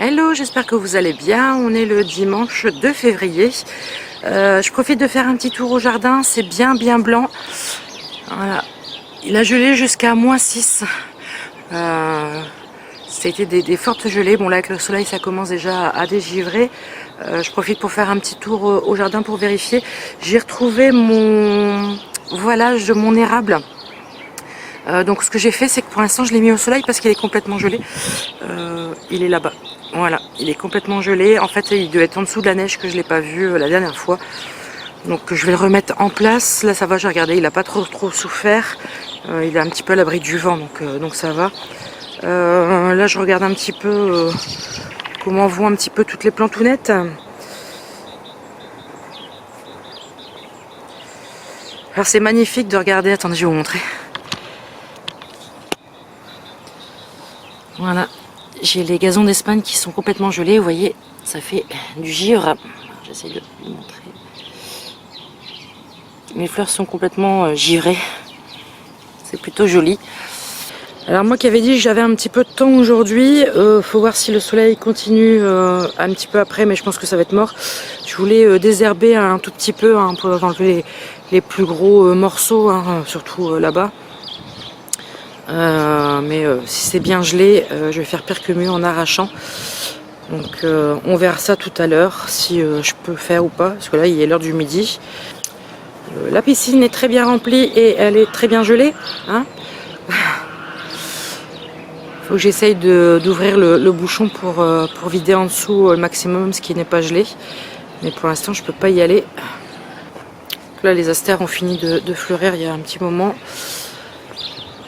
Hello, j'espère que vous allez bien. On est le dimanche 2 février. Je profite de faire un petit tour au jardin. C'est bien blanc. Voilà. Il a gelé jusqu'à -6. C'était des fortes gelées. Bon là avec le soleil ça commence déjà à dégivrer. Je profite pour faire un petit tour au jardin pour vérifier. J'ai retrouvé mon voilage de mon érable. Donc ce que j'ai fait, c'est que pour l'instant je l'ai mis au soleil parce qu'il est complètement gelé. Il est là-bas. Voilà, il est complètement gelé. En fait, il devait être en dessous de la neige que je l'ai pas vu la dernière fois. Donc je vais le remettre en place. Là ça va, j'ai regardé, il n'a pas trop souffert. Il est un petit peu à l'abri du vent, donc ça va. Là je regarde un petit peu comment vont un petit peu toutes les plantounettes. Alors c'est magnifique de regarder, attendez je vais vous montrer. Voilà, j'ai les gazons d'Espagne qui sont complètement gelés, vous voyez, ça fait du givre. J'essaie de vous montrer. Mes fleurs sont complètement givrées, c'est plutôt joli. Alors moi qui avais dit que j'avais un petit peu de temps aujourd'hui, faut voir si le soleil continue un petit peu après, mais je pense que ça va être mort. Je voulais désherber un tout petit peu pour enlever les plus gros morceaux, surtout là-bas. Mais si c'est bien gelé, je vais faire pire que mieux en arrachant. Donc on verra ça tout à l'heure, si je peux faire ou pas, parce que là il est l'heure du midi. La piscine est très bien remplie et elle est très bien gelée. Faut que j'essaye d'ouvrir le bouchon pour vider en dessous le maximum, ce qui n'est pas gelé. Mais pour l'instant je peux pas y aller. Là les astères ont fini de fleurir il y a un petit moment.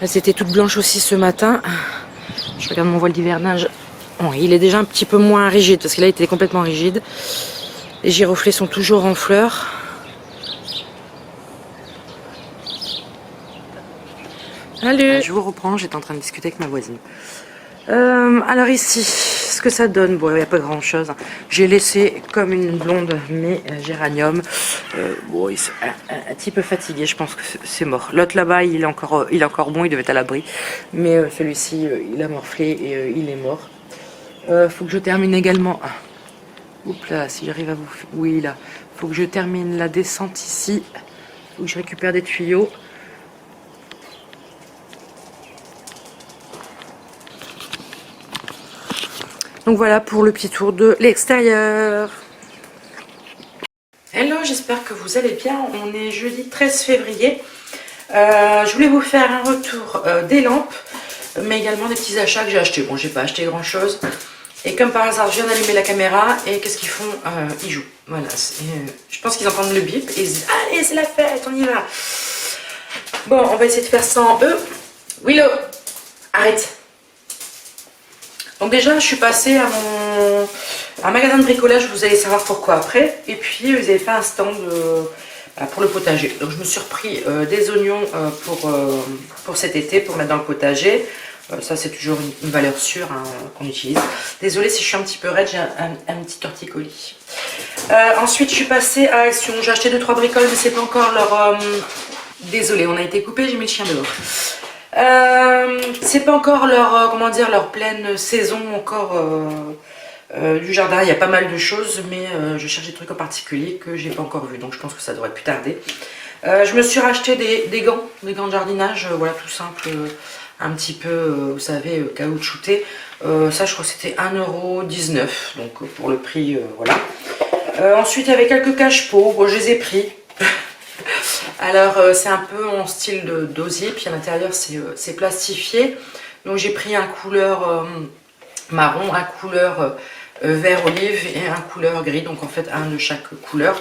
Elles étaient toutes blanches aussi ce matin. Je regarde mon voile d'hivernage. Bon, il est déjà un petit peu moins rigide parce que là il était complètement rigide. Les giroflées sont toujours en fleurs. Salut. Je vous reprends, j'étais en train de discuter avec ma voisine. Alors ici, ce que ça donne, bon il n'y a pas grand chose. J'ai laissé comme une blonde mes géraniums. Bon, il est un petit peu fatigué, je pense que c'est mort. L'autre là-bas, il est encore bon, il devait être à l'abri. Mais celui-ci, il a morflé et il est mort. Faut que je termine également. Oups là, si j'arrive à vous. Oui, là. Faut que je termine la descente ici. Faut que je récupère des tuyaux. Donc voilà pour le petit tour de l'extérieur. Hello, j'espère que vous allez bien. On est jeudi 13 février. Je voulais vous faire un retour des lampes, mais également des petits achats que j'ai achetés. Bon, j'ai pas acheté grand chose. Et comme par hasard, je viens d'allumer la caméra et qu'est-ce qu'ils font? Ils jouent. Voilà. Je pense qu'ils entendent le bip et ils se disent allez, c'est la fête, on y va. Bon, on va essayer de faire sans eux. Willow, arrête. Donc déjà, je suis passée à un magasin de bricolage, vous allez savoir pourquoi après. Et puis, ils avaient fait un stand pour le potager. Donc je me suis repris des oignons pour cet été, pour mettre dans le potager. Ça, c'est toujours une valeur sûre qu'on utilise. Désolée si je suis un petit peu raide, j'ai un petit torticolis. Ensuite, je suis passée à Action. J'ai acheté 2-3 bricoles, mais c'est pas encore leur... Désolée, on a été coupé, j'ai mis le chien dehors. C'est pas encore leur, comment dire, leur pleine saison encore du jardin. Il y a pas mal de choses, mais je cherche des trucs en particulier que j'ai pas encore vu, donc je pense que ça devrait plus tarder. Je me suis racheté des gants de jardinage, voilà, tout simple, un petit peu, vous savez, caoutchouté. Ça, je crois que c'était 1,19 €, donc pour le prix, voilà. Ensuite, il y avait quelques cache-pots, bon, je les ai pris. Alors c'est un peu en style d'osier, puis à l'intérieur c'est plastifié. Donc j'ai pris un couleur marron, un couleur vert olive et un couleur gris, donc en fait un de chaque couleur.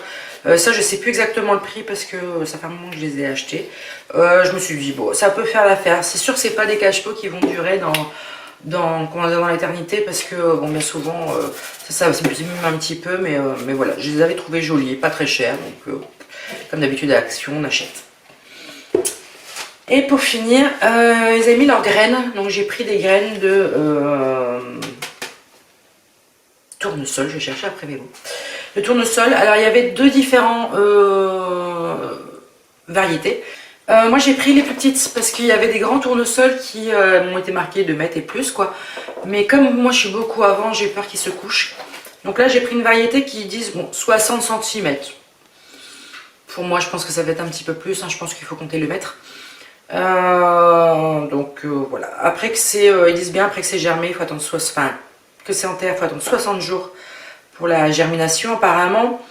Ça je sais plus exactement le prix parce que ça fait un moment que je les ai achetés. Je me suis dit bon, ça peut faire l'affaire. C'est sûr que c'est pas des cache-pots qui vont durer dans l'éternité parce que bon, bien souvent ça c'est même un petit peu, mais voilà, je les avais trouvés jolis, pas très chers, donc comme d'habitude à Action on achète. Et pour finir, ils avaient mis leurs graines, donc j'ai pris des graines de tournesol, je vais chercher après mes mots. Le tournesol, alors il y avait deux différents variétés. Moi j'ai pris les plus petites parce qu'il y avait des grands tournesols qui m'ont été marqués 2 mètres et plus quoi. Mais comme moi je suis beaucoup avant, j'ai peur qu'ils se couchent. Donc là j'ai pris une variété qui disent bon 60 centimètres. Pour moi je pense que ça va être un petit peu plus, hein, je pense qu'il faut compter le mètre. Voilà. Après que c'est, ils disent bien après que c'est germé, il faut attendre que c'est en terre, il faut attendre 60 jours pour la germination apparemment.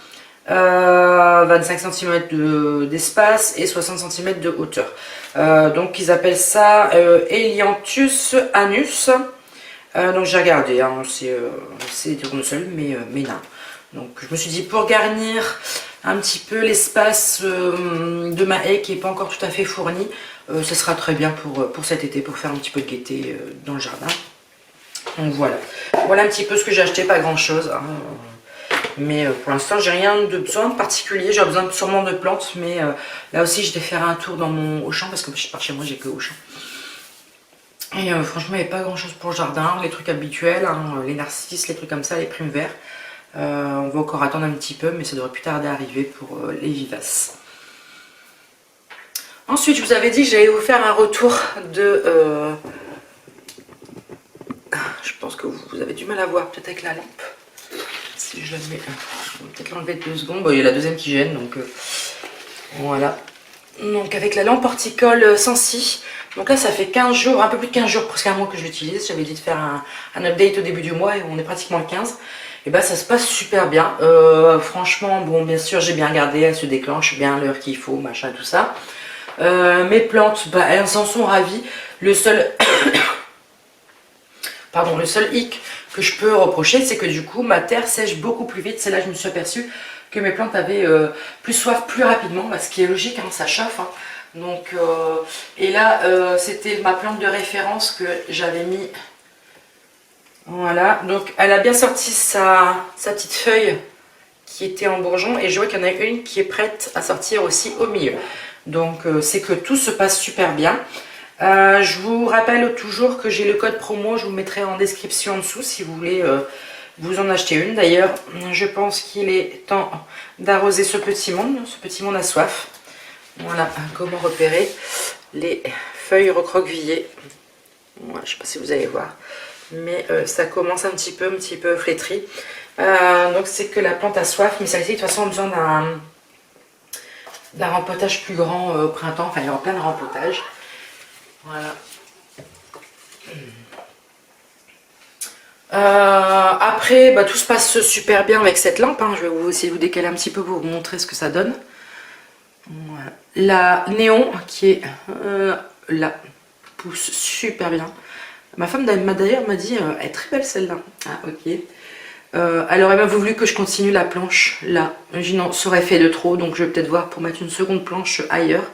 25 cm d'espace et 60 cm de hauteur. Donc ils appellent ça Helianthus anus. Donc j'ai regardé, hein, c'est des tournesols, mais non. Donc je me suis dit pour garnir un petit peu l'espace de ma haie qui n'est pas encore tout à fait fourni, ce sera très bien pour cet été, pour faire un petit peu de gaieté dans le jardin. Donc voilà. Voilà un petit peu ce que j'ai acheté, pas grand chose. Hein. Mais pour l'instant j'ai rien de besoin de particulier, j'ai besoin sûrement de plantes, mais là aussi je vais faire un tour dans mon Auchan parce que par chez moi j'ai que Auchan. Et franchement il n'y avait pas grand chose pour le jardin, les trucs habituels, hein, les narcisses, les trucs comme ça, les primes verts. On va encore attendre un petit peu mais ça devrait plus tarder à arriver pour les vivaces. Ensuite je vous avais dit que j'allais vous faire un retour de... Je pense que vous avez du mal à voir peut-être avec la lampe. Si je la mets, je vais peut-être l'enlever 2 secondes. Bon, il y a la deuxième qui gêne, donc voilà. Donc avec la lampe horticole Sensi. Donc là, ça fait 15 jours, un peu plus de 15 jours, presque un mois que je l'utilise. J'avais dit de faire un update au début du mois et on est pratiquement le 15. Et bah ça se passe super bien. Franchement, bon, bien sûr, j'ai bien regardé, elle se déclenche bien à l'heure qu'il faut, machin, tout ça. Mes plantes, bah, elles en sont ravies. Le seul... Pardon, le seul hic que je peux reprocher, c'est que du coup, ma terre sèche beaucoup plus vite. C'est là que je me suis aperçue que mes plantes avaient plus soif plus rapidement, bah, ce qui est logique, hein, ça chauffe. Hein. Donc, et là, c'était ma plante de référence que j'avais mis. Voilà, donc elle a bien sorti sa petite feuille qui était en bourgeon. Et je vois qu'il y en a une qui est prête à sortir aussi au milieu. Donc, c'est que tout se passe super bien. Je vous rappelle toujours que j'ai le code promo, je vous mettrai en description en dessous si vous voulez vous en acheter une. D'ailleurs, je pense qu'il est temps d'arroser ce petit monde a soif. Voilà comment repérer les feuilles recroquevillées. Voilà, je ne sais pas si vous allez voir, mais ça commence un petit peu flétri. Donc c'est que la plante a soif, mais celle-ci de toute façon a besoin d'un rempotage plus grand au printemps, enfin il y aura plein de rempotages. Voilà. Après, bah, tout se passe super bien avec cette lampe. Hein. Je vais essayer de vous décaler un petit peu pour vous montrer ce que ça donne. Voilà. La néon qui est là pousse super bien. Ma femme d'ailleurs m'a dit elle est très belle celle-là. Ah ok. Elle aurait bien voulu que je continue la planche là. J'ai dit non, ça aurait fait de trop, donc je vais peut-être voir pour mettre une seconde planche ailleurs,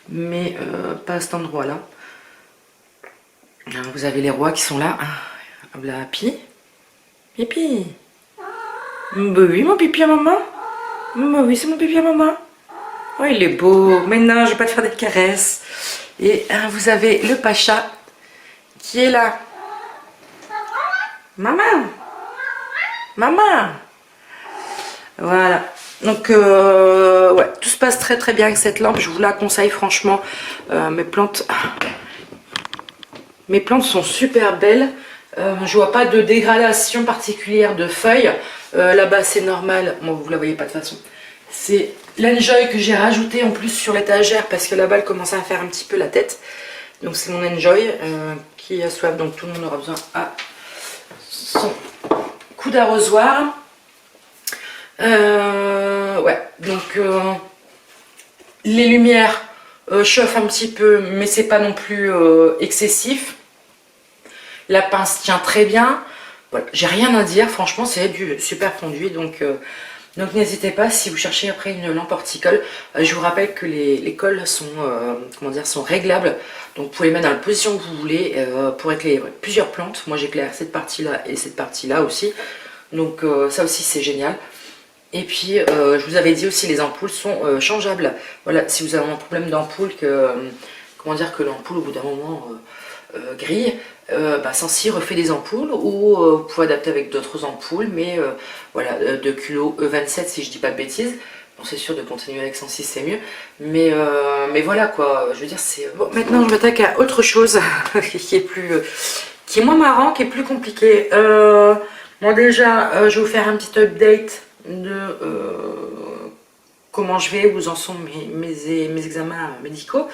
mais pas à cet endroit-là. Vous avez les rois qui sont là. Là, Pi. Pipi. Bah oui, mon pipi à maman. Bah oui, c'est mon pipi à maman. Oh, il est beau. Maintenant, je vais pas te faire des caresses. Et vous avez le Pacha qui est là. Maman. Maman. Voilà. Donc, ouais, tout se passe très très bien avec cette lampe. Je vous la conseille franchement. Mes plantes sont super belles. Je vois pas de dégradation particulière de feuilles. Là-bas, c'est normal. Bon, vous la voyez pas de toute façon. C'est l'enjoy que j'ai rajouté en plus sur l'étagère parce que là-bas, elle commençait à faire un petit peu la tête. Donc, c'est mon enjoy qui a soif. Donc, tout le monde aura besoin à son coup d'arrosoir. Ouais, donc les lumières chauffent un petit peu, mais c'est pas non plus excessif. La pince tient très bien. Voilà, j'ai rien à dire, franchement c'est du super conduit, donc n'hésitez pas si vous cherchez après une lampe horticole. Je vous rappelle que les cols sont, sont réglables, donc vous pouvez les mettre dans la position que vous voulez pour éclairer plusieurs plantes. Moi j'éclaire cette partie là et cette partie là aussi, donc ça aussi c'est génial. Et puis je vous avais dit aussi les ampoules sont changeables. Voilà, si vous avez un problème d'ampoule que l'ampoule au bout d'un moment grille, Sensi refait des ampoules ou vous pouvez adapter avec d'autres ampoules, mais voilà, de culot E27 si je dis pas de bêtises. Bon, c'est sûr de continuer avec Sensi c'est mieux, mais voilà quoi, je veux dire c'est... Bon, maintenant je m'attaque à autre chose qui est moins marrant, qui est plus compliqué. Bon déjà, je vais vous faire un petit update de comment je vais, où en sont mes examens médicaux.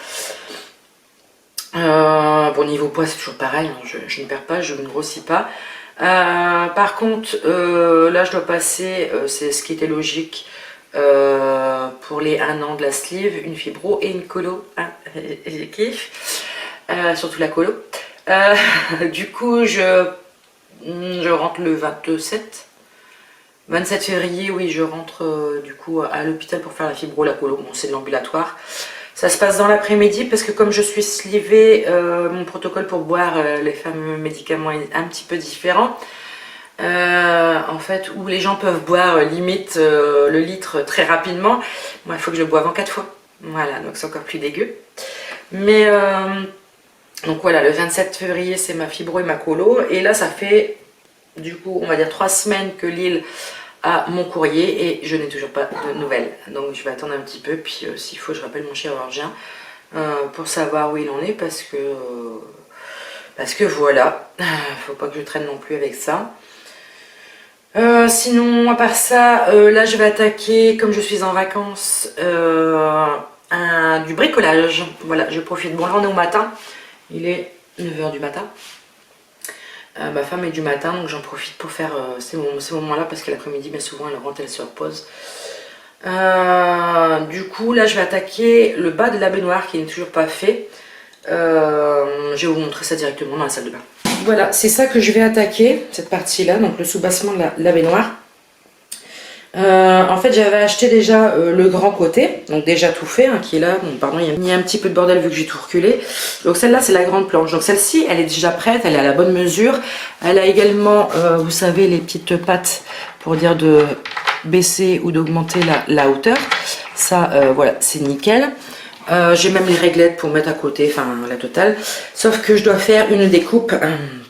Bon, niveau poids, c'est toujours pareil, hein, je ne perds pas, je ne grossis pas. Par contre, là, je dois passer, c'est ce qui était logique, pour les 1 an de la sleeve, une fibro et une colo. Hein, je kiffe, surtout la colo. Du coup, je rentre le 27 février, oui, je rentre du coup à l'hôpital pour faire la fibro, la colo. Bon, c'est de l'ambulatoire. Ça se passe dans l'après-midi parce que comme je suis slivée, mon protocole pour boire les fameux médicaments est un petit peu différent. En fait, où les gens peuvent boire limite le litre très rapidement. Moi, il faut que je le boive en 4 fois. Voilà, donc c'est encore plus dégueu. Mais donc voilà, le 27 février, c'est ma fibro et ma colo. Et là, ça fait du coup, on va dire 3 semaines que Lille a mon courrier et je n'ai toujours pas de nouvelles. Donc je vais attendre un petit peu, puis s'il faut, je rappelle mon chirurgien pour savoir où il en est parce que voilà, faut pas que je traîne non plus avec ça. Sinon, à part ça, là je vais attaquer, comme je suis en vacances, du bricolage. Voilà, je profite. Bon, là on est au matin, il est 9 h du matin. Ma femme est du matin, donc j'en profite pour faire ces moments-là parce que l'après-midi, bien souvent, elle rentre, elle se repose. Du coup, là, je vais attaquer le bas de la baignoire qui n'est toujours pas fait. Je vais vous montrer ça directement dans la salle de bain. Voilà, c'est ça que je vais attaquer, cette partie-là, donc le sous-bassement de la baignoire. En fait, j'avais acheté déjà le grand côté, donc déjà tout fait, hein, qui est là. Bon, pardon, il y a un petit peu de bordel vu que j'ai tout reculé. Donc celle-là, c'est la grande planche. Donc celle-ci, elle est déjà prête, elle est à la bonne mesure. Elle a également, vous savez, les petites pattes pour dire de baisser ou d'augmenter la hauteur. Ça, voilà, c'est nickel. J'ai même les réglettes pour mettre à côté, enfin la totale. Sauf que je dois faire une découpe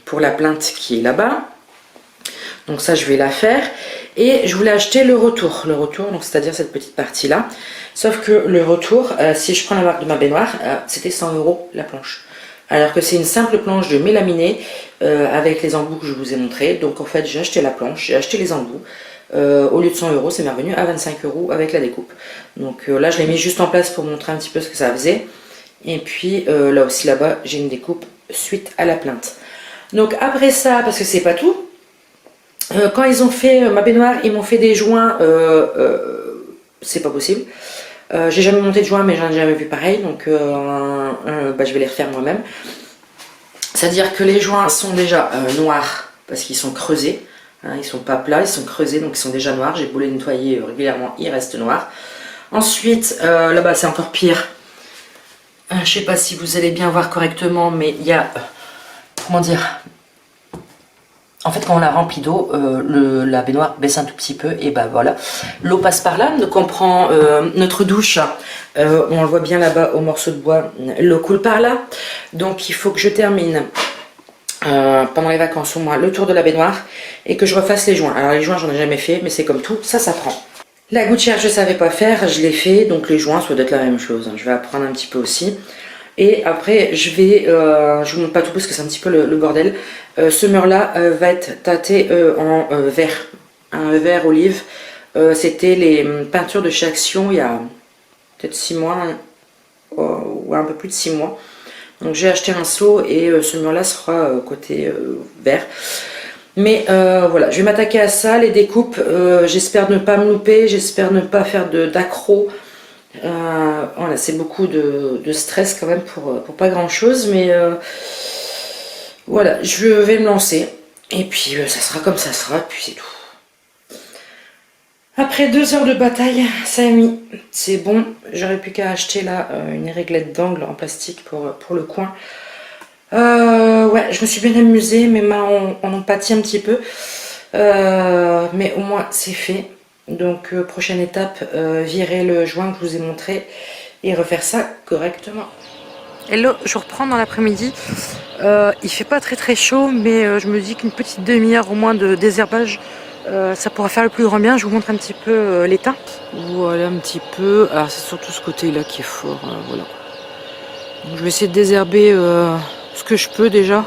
pour la plinthe qui est là-bas. Donc ça, je vais la faire. Et je voulais acheter le retour, donc c'est-à-dire cette petite partie-là. Sauf que le retour, si je prends la marque de ma baignoire, c'était 100 € la planche. Alors que c'est une simple planche de mélaminée avec les embouts que je vous ai montré. Donc en fait, j'ai acheté la planche, j'ai acheté les embouts. Au lieu de 100 €, c'est m'est revenu à 25 € avec la découpe. Donc là, je l'ai mis juste en place pour montrer un petit peu ce que ça faisait. Et puis là aussi, là-bas, j'ai une découpe suite à la plainte. Donc après ça, parce que c'est pas tout, quand ils ont fait ma baignoire, ils m'ont fait des joints, c'est pas possible. J'ai jamais monté de joints, mais j'en ai jamais vu pareil, donc je vais les refaire moi-même. C'est-à-dire que les joints sont déjà noirs, parce qu'ils sont creusés, hein, ils sont pas plats, ils sont creusés, donc ils sont déjà noirs. J'ai beau les nettoyer régulièrement, ils restent noirs. Ensuite, là-bas c'est encore pire. Je sais pas si vous allez bien voir correctement, mais il y a, comment dire... En fait, quand on la remplit d'eau, la baignoire baisse un tout petit peu et bah voilà, l'eau passe par là. Donc on prend notre douche, on le voit bien là-bas au morceau de bois, l'eau coule par là. Donc il faut que je termine pendant les vacances au moins le tour de la baignoire et que je refasse les joints. Alors les joints, j'en ai jamais fait, mais c'est comme tout, ça prend. La gouttière, je savais pas faire, je l'ai fait, donc les joints, ça doit être la même chose. Je vais apprendre un petit peu aussi. Et après, je vous montre pas tout parce que c'est un petit peu le bordel. Ce mur-là va être tâté en vert, un vert olive. C'était les peintures de chez Action il y a peut-être 6 mois, ou un peu plus de 6 mois. Donc j'ai acheté un seau et ce mur-là sera côté vert. Mais voilà, je vais m'attaquer à ça, les découpes. J'espère ne pas me louper, j'espère ne pas faire d'accro. Voilà, c'est beaucoup de stress quand même pour pas grand chose, mais voilà, je vais me lancer et puis ça sera comme ça sera, puis c'est tout. Après 2 heures de bataille, ça a mis, c'est bon. J'aurais plus qu'à acheter là une réglette d'angle en plastique pour le coin. Ouais, je me suis bien amusée, mes mains en ont pâti un petit peu, mais au moins c'est fait. Donc prochaine étape, virer le joint que je vous ai montré et refaire ça correctement. Hello, je reprends dans l'après-midi. Il fait pas très chaud, mais je me dis qu'une petite demi-heure au moins de désherbage, ça pourra faire le plus grand bien. Je vous montre un petit peu l'état. Voilà un petit peu. Alors c'est surtout ce côté-là qui est fort. Voilà. Donc, je vais essayer de désherber ce que je peux déjà.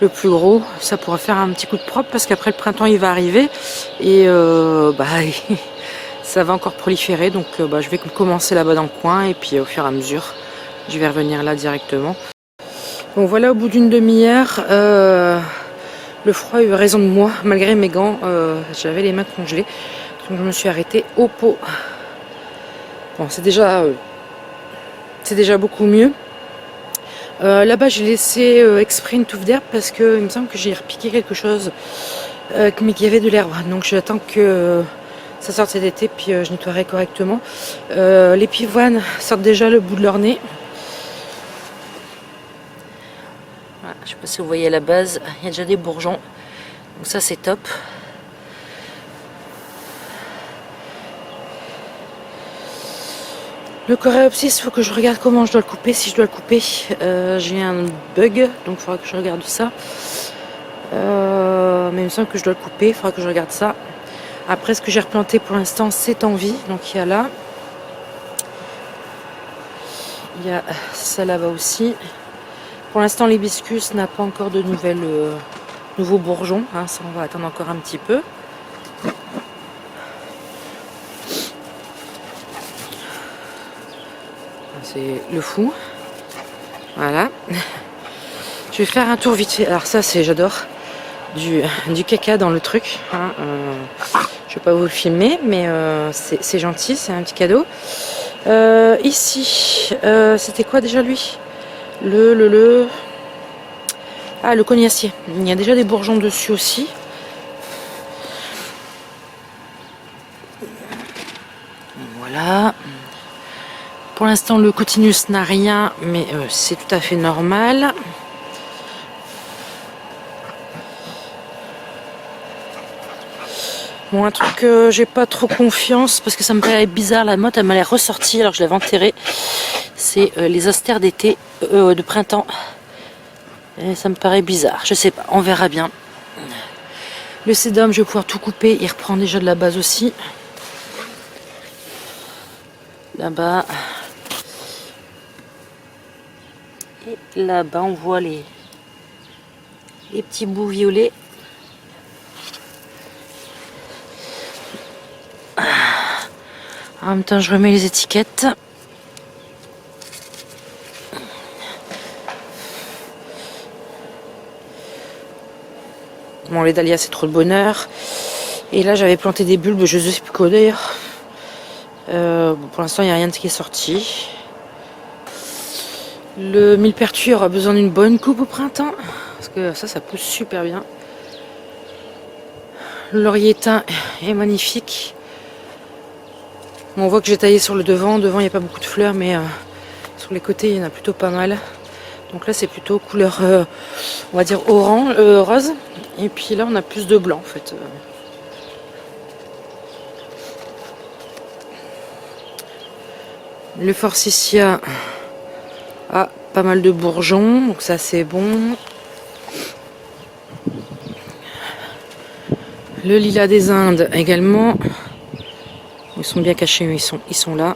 le plus gros. Ça pourra faire un petit coup de propre parce qu'après le printemps il va arriver et ça va encore proliférer. Donc je vais commencer là-bas dans le coin et puis au fur et à mesure je vais revenir là directement. Bon voilà, au bout d'une demi-heure, le froid a eu raison de moi malgré mes gants. J'avais les mains congelées, donc je me suis arrêtée au pot. Bon, c'est déjà beaucoup mieux. Là-bas j'ai laissé exprès une touffe d'herbe parce que il me semble que j'ai repiqué quelque chose mais qu'il y avait de l'herbe, donc j'attends que ça sorte cet été puis je nettoierai correctement. Les pivoines sortent déjà le bout de leur nez. Voilà, je sais pas si vous voyez à la base, il y a déjà des bourgeons, donc ça c'est top. Le coréopsis, il faut que je regarde comment je dois le couper, si je dois le couper. J'ai un bug, donc il faudra que je regarde ça. Mais il me semble que je dois le couper, il faudra que je regarde ça. Après, ce que j'ai replanté pour l'instant, c'est en vie. Donc il y a là. Il y a ça là-bas aussi. Pour l'instant, l'hibiscus n'a pas encore de nouveaux bourgeons. Hein, ça, on va attendre encore un petit peu. C'est le fou. Voilà. Je vais faire un tour vite fait. Alors ça, j'adore. Du caca dans le truc. Hein. Je vais pas vous le filmer, mais c'est gentil, c'est un petit cadeau. Ici, c'était quoi déjà lui? Ah, le cognacier. Il y a déjà des bourgeons dessus aussi. Voilà. Pour l'instant, le cotinus n'a rien, mais c'est tout à fait normal. Bon, un truc que j'ai pas trop confiance, parce que ça me paraît bizarre, la motte, elle m'a l'air ressortie alors que je l'avais enterrée. C'est les astères d'été, de printemps. Et ça me paraît bizarre, je sais pas, on verra bien. Le sédum, je vais pouvoir tout couper, il reprend déjà de la base aussi. Là-bas. Et là-bas, on voit les petits bouts violets. En même temps, je remets les étiquettes. Bon, les dahlias, c'est trop le bonheur. Et là, j'avais planté des bulbes, je ne sais plus quoi d'ailleurs. Pour l'instant, il n'y a rien de qui est sorti. Le millepertuis aura besoin d'une bonne coupe au printemps. Parce que ça pousse super bien. Le laurier éteint est magnifique. On voit que j'ai taillé sur le devant. Devant, il n'y a pas beaucoup de fleurs, mais sur les côtés, il y en a plutôt pas mal. Donc là, c'est plutôt couleur, on va dire, orange, rose. Et puis là, on a plus de blanc, en fait. Le forsythia a pas mal de bourgeons, donc ça, c'est bon. Le lilas des Indes également. Ils sont bien cachés, mais ils sont là.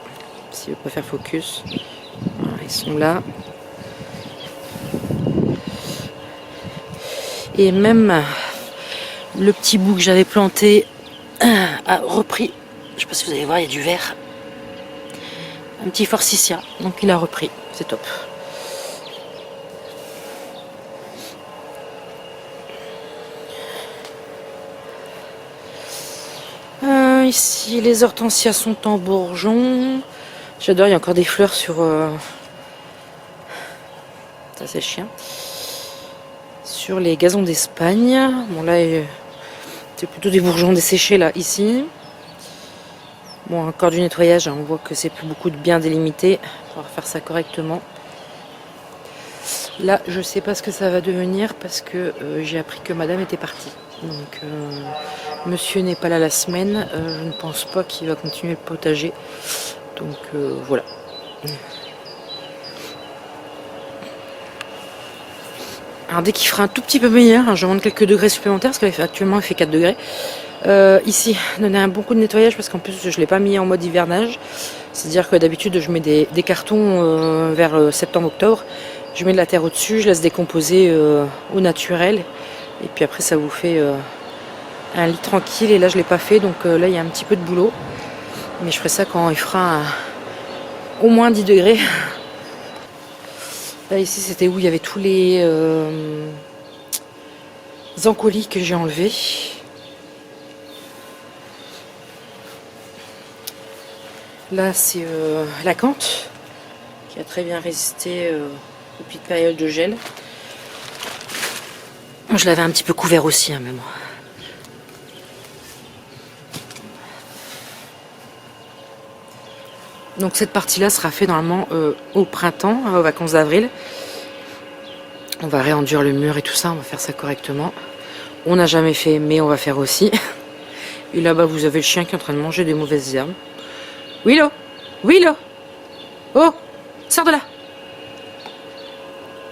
Si je peux faire focus. Voilà, ils sont là. Et même le petit bout que j'avais planté a repris. Je sais pas si vous allez voir, il y a du vert. Un petit forsythia. Donc il a repris. C'est top. Ici, les hortensias sont en bourgeons. J'adore, il y a encore des fleurs sur... Ça, c'est chien. Sur les gazons d'Espagne. Bon, là, c'est plutôt des bourgeons desséchés, là, ici. Bon, encore du nettoyage, hein, on voit que c'est plus beaucoup de bien délimité. On va faire ça correctement. Là, je sais pas ce que ça va devenir parce que j'ai appris que madame était partie. Donc, monsieur n'est pas là la semaine. Je ne pense pas qu'il va continuer le potager. Donc, voilà. Alors, dès qu'il fera un tout petit peu meilleur, hein, je demande quelques degrés supplémentaires parce qu'actuellement, il fait 4 degrés. Ici, donner un bon coup de nettoyage parce qu'en plus, je ne l'ai pas mis en mode hivernage. C'est-à-dire que d'habitude, je mets des cartons vers septembre-octobre. Je mets de la terre au-dessus, je laisse décomposer au naturel. Et puis après ça vous fait un lit tranquille. Et là je l'ai pas fait, donc là il y a un petit peu de boulot. Mais je ferai ça quand il fera au moins 10 degrés. Là ici c'était où il y avait tous les encolis que j'ai enlevés. Là c'est la cante qui a très bien résisté aux petites périodes de gel. Je l'avais un petit peu couvert aussi, hein, même. Donc cette partie-là sera faite normalement au printemps, aux vacances d'avril. On va réenduire le mur et tout ça, on va faire ça correctement. On n'a jamais fait, mais on va faire aussi. Et là-bas, vous avez le chien qui est en train de manger des mauvaises herbes. Willow, Willow, oh, sors de là.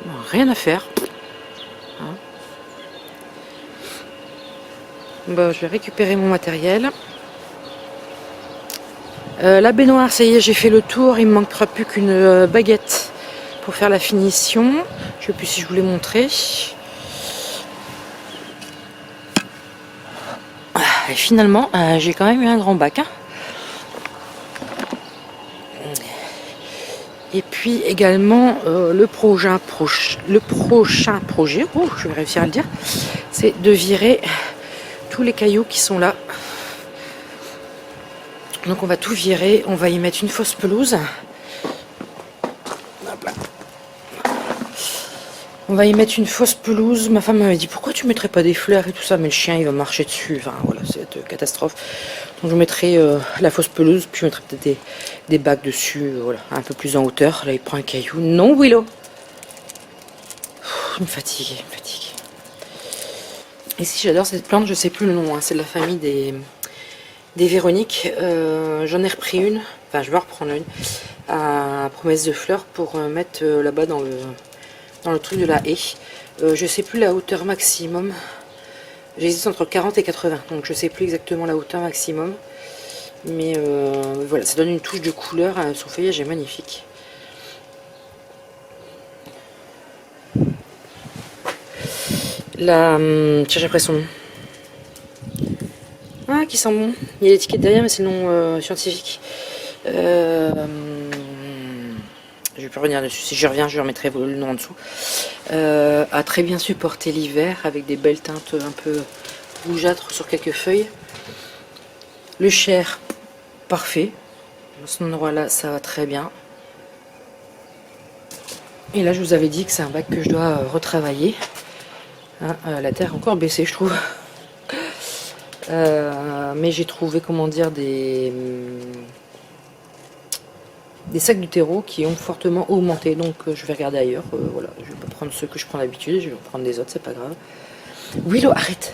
Bon, rien à faire. Hein. Bon, je vais récupérer mon matériel. La baignoire, ça y est, j'ai fait le tour. Il me manquera plus qu'une baguette pour faire la finition. Je sais plus si je vous l'ai montré. Et finalement, j'ai quand même eu un grand bac. Hein. Et puis également, le prochain projet, oh, je vais réussir à le dire, c'est de virer tous les cailloux qui sont là. Donc on va tout virer, on va y mettre une fausse pelouse. On va y mettre une fausse pelouse. Ma femme m'avait dit pourquoi tu mettrais pas des fleurs et tout ça, mais le chien il va marcher dessus. Enfin voilà, c'est une catastrophe. Donc je mettrai la fausse pelouse, puis je mettrai peut-être des bacs dessus, voilà, un peu plus en hauteur. Là il prend un caillou. Non Willow. Il me fatigue, il me fatigue. Et si j'adore cette plante, je sais plus le nom, hein, c'est de la famille des Véroniques. J'en ai repris une, enfin je vais en reprendre une, à promesse de fleurs pour mettre là-bas dans le truc de la haie. Je sais plus la hauteur maximum. J'hésite entre 40 et 80, donc je sais plus exactement la hauteur maximum. Mais voilà, ça donne une touche de couleur. Son feuillage est magnifique. La tiens, j'ai après son nom. Ah, qui sent bon. Il y a l'étiquette derrière, mais c'est le nom scientifique. Je vais plus revenir dessus. Si je reviens, je remettrai le nom en dessous. A très bien supporté l'hiver avec des belles teintes un peu rougeâtres sur quelques feuilles. Le chair, parfait. Dans cet endroit-là, ça va très bien. Et là, je vous avais dit que c'est un bac que je dois retravailler. Hein, la terre a encore baissé, je trouve. Mais j'ai trouvé, comment dire, des sacs du terreau qui ont fortement augmenté, donc je vais regarder ailleurs. Voilà, je vais pas prendre ceux que je prends d'habitude, je vais en prendre des autres, c'est pas grave. Willow, arrête.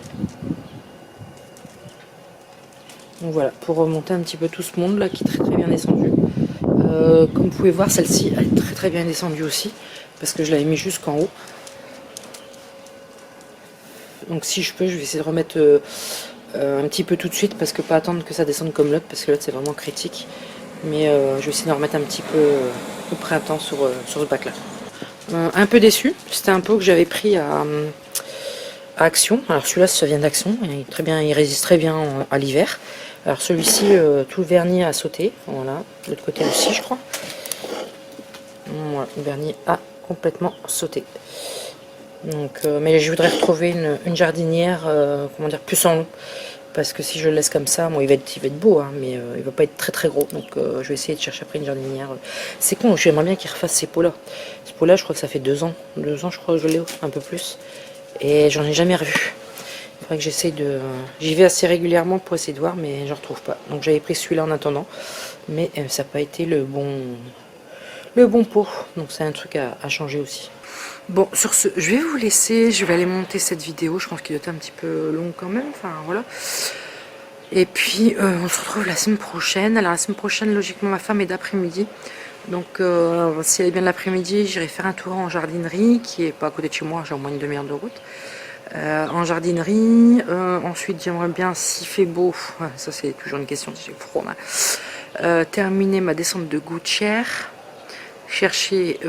Donc voilà, pour remonter un petit peu tout ce monde là qui est très très bien descendu. Comme vous pouvez voir, celle-ci elle est très très bien descendue aussi, parce que je l'avais mis jusqu'en haut. Donc si je peux, je vais essayer de remettre un petit peu tout de suite, parce que pas attendre que ça descende comme l'autre, parce que l'autre c'est vraiment critique. Mais je vais essayer de remettre un petit peu au printemps sur ce bac là. Un peu déçu, c'était un pot que j'avais pris à Action. Alors celui-là ça vient d'Action, il résiste très bien à l'hiver. Alors celui-ci, tout le vernis a sauté, voilà, de l'autre côté aussi je crois. Voilà, le vernis a complètement sauté. Donc, mais je voudrais retrouver une jardinière, comment dire, plus en long. Parce que si je le laisse comme ça, bon, il va être beau, hein, mais il va pas être très très gros. Donc je vais essayer de chercher après une jardinière. C'est con, j'aimerais bien qu'il refasse ces pots-là. Ce pot-là, je crois que ça fait 2 ans. 2 ans, je crois que je l'ai, un peu plus. Et j'en ai jamais revu. Il faudrait que j'essaye de... J'y vais assez régulièrement pour essayer de voir, mais j'en retrouve pas. Donc j'avais pris celui-là en attendant. Mais ça n'a pas été le bon pot. Donc c'est un truc à changer aussi. Bon, sur ce, je vais vous laisser, je vais aller monter cette vidéo, je pense qu'il doit être un petit peu long quand même, enfin voilà. Et puis, on se retrouve la semaine prochaine. Alors la semaine prochaine, logiquement, ma femme est d'après-midi. Donc, si elle est bien de l'après-midi, j'irai faire un tour en jardinerie, qui est pas à côté de chez moi, j'ai au moins une demi-heure de route. En jardinerie, ensuite j'aimerais bien, s'il fait beau, ça c'est toujours une question, si j'ai froid, terminer ma descente de gouttière, chercher...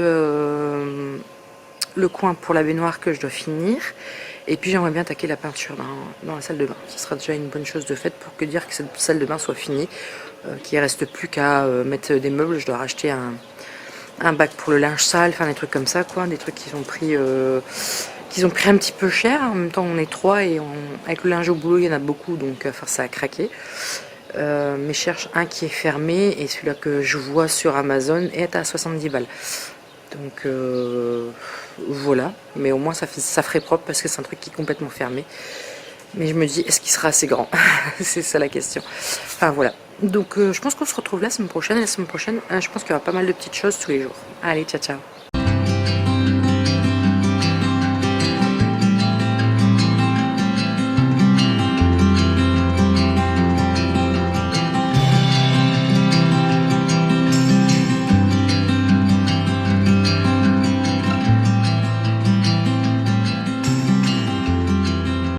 le coin pour la baignoire que je dois finir. Et puis j'aimerais bien attaquer la peinture dans la salle de bain. Ce sera déjà une bonne chose de faite pour que dire que cette salle de bain soit finie. Qu'il ne reste plus qu'à mettre des meubles. Je dois racheter un bac pour le linge sale, enfin des trucs comme ça quoi. Des trucs qui ont pris un petit peu cher. En même temps on est 3 et avec le linge au boulot il y en a beaucoup, donc ça a craqué. Mais je cherche un qui est fermé et celui-là que je vois sur Amazon est à 70 balles. Donc voilà, mais au moins ça ferait propre parce que c'est un truc qui est complètement fermé. Mais je me dis, est-ce qu'il sera assez grand? C'est ça la question. Enfin voilà. Donc je pense qu'on se retrouve la semaine prochaine. Et la semaine prochaine, je pense qu'il y aura pas mal de petites choses tous les jours. Allez, ciao ciao.